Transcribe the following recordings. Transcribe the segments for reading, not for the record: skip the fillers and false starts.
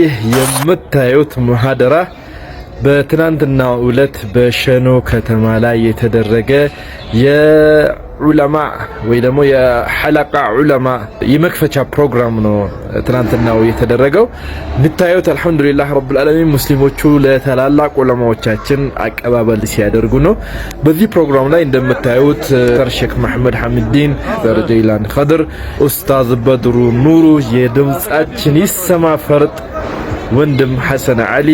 ይህ የምታዩት ሙሐደራ በትናንትናው ዕለት በሸኖ ከተማ ላይ የተደረገ የዑለማ ወይ ደግሞ የሐለቃ ዑለማ የመክፈቻ ፕሮግራም ነው። ትናንትናው የተደረገው ብታዩት አልহামዱሊላህ ረብል ዓለሚን ሙስሊሞቹ ለተላላቅ ዑለማዎቻችን አቀባበል ሲያደርጉ ነው። በዚህ ፕሮግራም ላይ እንደምታዩት ሼክ መሐመድ ሐሚዲን በረጀይላን ኸድር፣ ኡስታዝ በድሩ ኑሩ፣ የድምጻችን ይሰማ ፈርጥ ወንድም ሐሰን አሊ፣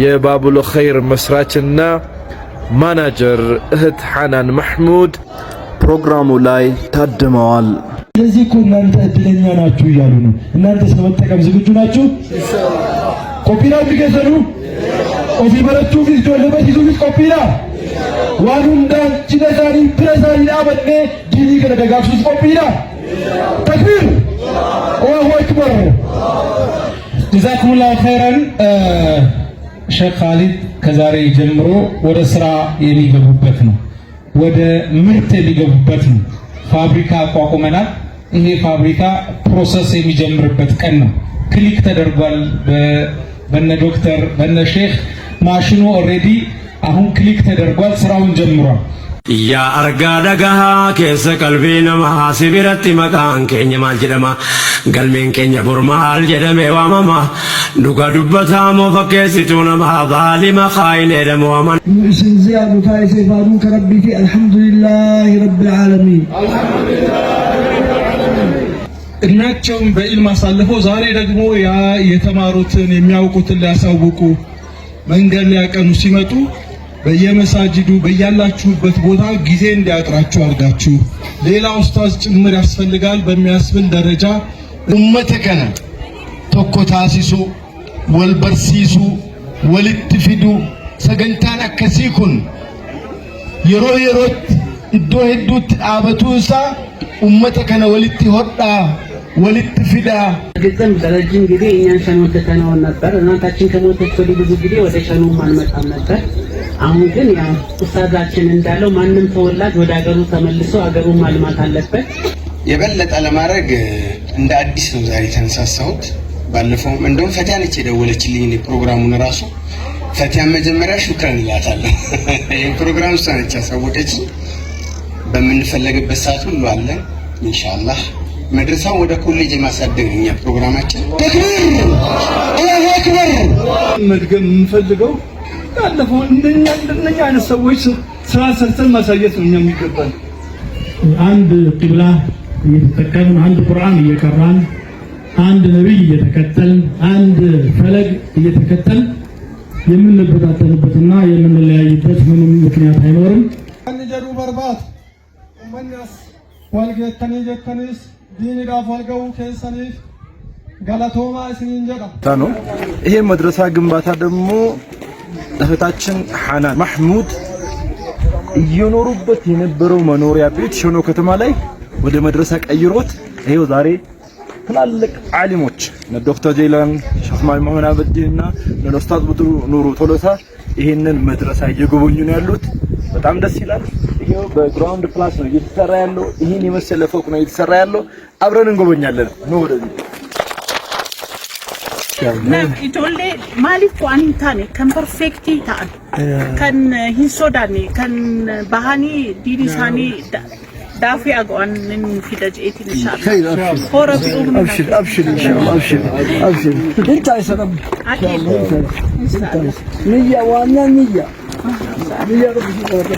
የባቡል ኸይር መስራችና ማናጀር እህት ሐናን መሐሙድ ፕሮግራሙ ላይ ታድመዋል። ስለዚህ እኮ እናንተ እድለኛ ናችሁ እያሉ ነው። እናንተ ስለመጠቀም ዝግጁ ናችሁ? ኮፒራ ቢገዘሩ ኦፊ በረቱ ፊት ዶለበት ይዙ ፊት ኮፒራ ዋኑንዳ ጂነዛሪ ፕረዛሪ አበኔ ዲኒ ገደጋግሱስ ኮፒራ ተክቢር ወሁ አክበር ጀዛኩሙላሁ ኸይራን። ሼክ ኻሊድ ከዛሬ ጀምሮ ወደ ስራ የሚገቡበት ነው፣ ወደ ምርት የሚገቡበት ነው። ፋብሪካ አቋቁመናል። ይሄ ፋብሪካ ፕሮሰስ የሚጀምርበት ቀን ነው። ክሊክ ተደርጓል በነ ዶክተር በነ ሼክ ማሽኑ ኦሬዲ አሁን ክሊክ ተደርጓል፣ ስራውን ጀምሯል። ያ አርጋ ደጋሃ ከሰ ቀልቢ ነማ ሲቢረቲ መቃን ከኛ ማልጀደማ ገልሜን ከኛ ቡርማል ጀደሜ ዋማማ ዱጋ ዱበታ ሞፈከሲቱ ነማ ዛሊማ ኻይነ ደሞማን ሲንዚያ ዱፋይ ሲፋዱ ከረቢቲ አልহামዱሊላህ ረብል ዓለሚን እናቸውም በኢልም አሳልፈው ዛሬ ደግሞ ያ የተማሩትን የሚያውቁትን ሊያሳውቁ መንገድ ሊያቀኑ ሲመጡ በየመሳጅዱ በያላችሁበት ቦታ ጊዜ እንዲያጥራችሁ አድርጋችሁ ሌላ ኡስታዝ ጭምር ያስፈልጋል በሚያስብል ደረጃ ኡመተከነ ተኮታሲሱ ወልበርሲሱ ወልትፊዱ ሰገንታን አከሲኩን የሮት እዶ ሄዱት አበቱሳ ኡመተከነ ወልት ሆዳ ወልት ፊዳ ግጥም በረጅም ጊዜ እኛን ሸኖ ተተናው ነበር። እናታችን ከሞተች ወዲህ ብዙ ጊዜ ወደ ሸኖ ማንመጣም ነበር። አሁን ግን ያ ኡስታዛችን እንዳለው ማንም ተወላጅ ወደ ሀገሩ ተመልሶ ሀገሩን ማልማት አለበት። የበለጠ ለማድረግ እንደ አዲስ ነው ዛሬ ተነሳሳሁት። ባለፈውም እንደውም ፈቲያ ነች የደወለችልኝ ፕሮግራሙን ራሱ ፈቲያን መጀመሪያ ሹክራን እላታለሁ። ይሄን ፕሮግራም እሷ ነች ያሳወቀችኝ። በምንፈለግበት ሰዓት ሁሉ አለ ኢንሻአላህ። መድረሳው ወደ ኮሌጅ የማሳደግ እኛ ፕሮግራማችን ተክቢር አላሁ አክበር መድገም የምንፈልገው ያለፈው እንደኛ አይነት ሰዎች ስራ ሰርተን ማሳየት ነው የሚገባን። አንድ ቂብላ እየተጠቀምን፣ አንድ ቁርአን እየቀራን፣ አንድ ነብይ እየተከተልን፣ አንድ ፈለግ እየተከተልን የምንበታተንበትና የምንለያይበት ምንም ምክንያት አይኖርም። አንጀሩ በርባት ወመናስ ወልገተኒ ጀተኒስ ዲኒ ዳፈልገው ከሰኒፍ ጋላቶማ ሲንጀራ ታኖ ይሄ መድረሳ ግንባታ ደግሞ እህታችን ሐናን መሐሙድ እየኖሩበት የነበረው መኖሪያ ቤት ሸኖ ከተማ ላይ ወደ መድረሳ ቀይሮት ይሄው ዛሬ ትላልቅ ዓሊሞች ዶክተር ጀይላን ሼክ መሐመድ አብዲና ኡስታዝ በድሩ ኑሩ ቶሎሳ ይሄንን መድረሳ እየጎበኙ ነው ያሉት። በጣም ደስ ይላል። ይሄው በግራውንድ ፕላስ ነው እየተሰራ ያለው። ይሄን የመሰለ ፎቅ ነው እየተሰራ ያለው። አብረን እንጎበኛለን ነው ወደዚህ نعم يتولي مالي فواني تاني كان بيرفكتي تان كان هيسوداني كان بهاني ديني ساني دافي أقوان من في دجئتي إن شاء الله خير أبشر أبشر إن شاء الله أبشر أنت يا سلام أكيد نية وانا نية ربي